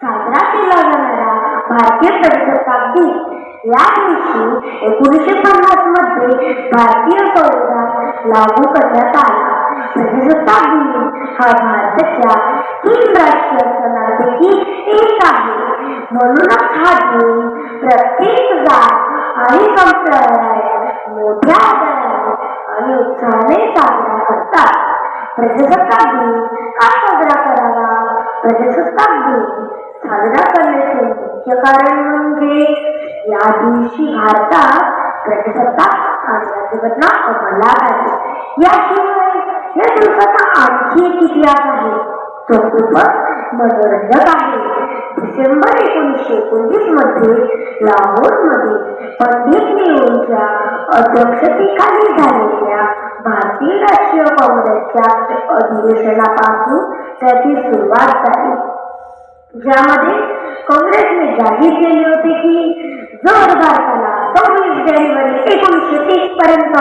साजरा केला जाणारा भारतीय प्रजासत्ताक दिन या दिवशी 1950 मध्ये भारतीय संविधान लागू करण्यात आला. प्रजासत्ताक दिन हा भारताच्या 3 राष्ट्रीय सणांपैकी एक आहे. म्हणूनच हा दिन प्रत्येक जात आणि संप्रदाय मोठ्या आदराने आणि उत्साहाने साजरा करतात. प्रजासत्ताक दिन का साजरा करावा? प्रजासत्ताक दिन साजरा करण्याचे मुख्य कारण म्हणजे या दिवशी भारतात प्रजासत्ताक आणि राज्यघटना अंमलात आली. याशिवाय या दिवसाचा आणखी एक इतिहास आहे, तो खूपच मनोरंजक आहे. डिसेंबर 1919 मध्ये लाहोरमध्ये पंडित नेहरूंच्या अध्यक्षतेखाली झालेल्या भारतीय राष्ट्रीय काँग्रेसच्या अधिवेशनापासून त्याची सुरुवात झाली, ज्यामध्ये काँग्रेसने जाहीर केले होते की जर भारताला 26 जानेवारी 1930 पर्यंत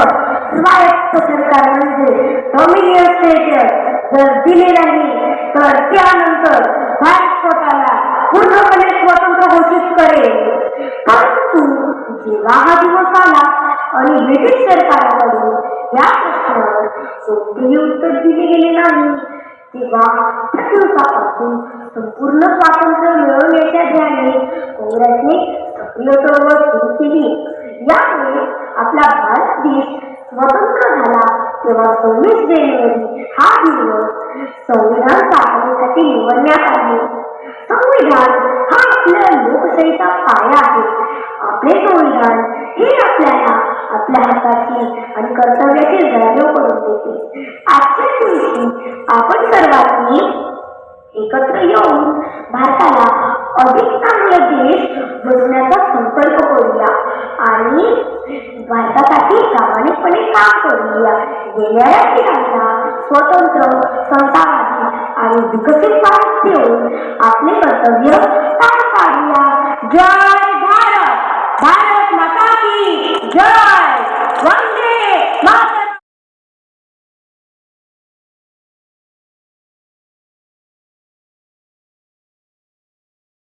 स्वायत्त सरकार म्हणजे डॉमिनियन स्टेटस जर दिले नाही तर त्यानंतर भारत स्वतःला पूर्णपणे स्वतंत्र घोषित करेल. परंतु जेव्हा हा दिवस आला आणि ब्रिटिश सरकारकडून या प्रश्नावर कोणतेही उत्तर दिले गेले नाही, तेव्हा त्या दिवसापासून संपूर्ण स्वातंत्र्य मिळवण्याच्या ध्याने काँग्रेसने सक्रिय चळवळ सुरू केली. यामुळे आपला भारत देश स्वतंत्र झाला. तेव्हा 26 जानेवारी हा दिवस संविधान स्थापनेसाठी निवडण्यात आले. संविधान हा आपल्या लोकशाहीचा पाया आहे. आपले संविधान हे आपल्याला आपल्या हक्काची आणि कर्तव्याची जाणीव करून देते. आजच्या दिवशी आपण सर्वांनी एकत्र येऊन भारताला अधिक चांगला देश बनवण्याचा संकल्प करूया आणि भारतासाठी प्रामाणिकपणे काम करूया. येणाऱ्या पिढ्यांना स्वतंत्र, समतावादी आणि विकसित भारत देऊन आपले कर्तव्य पार पाडूया. जय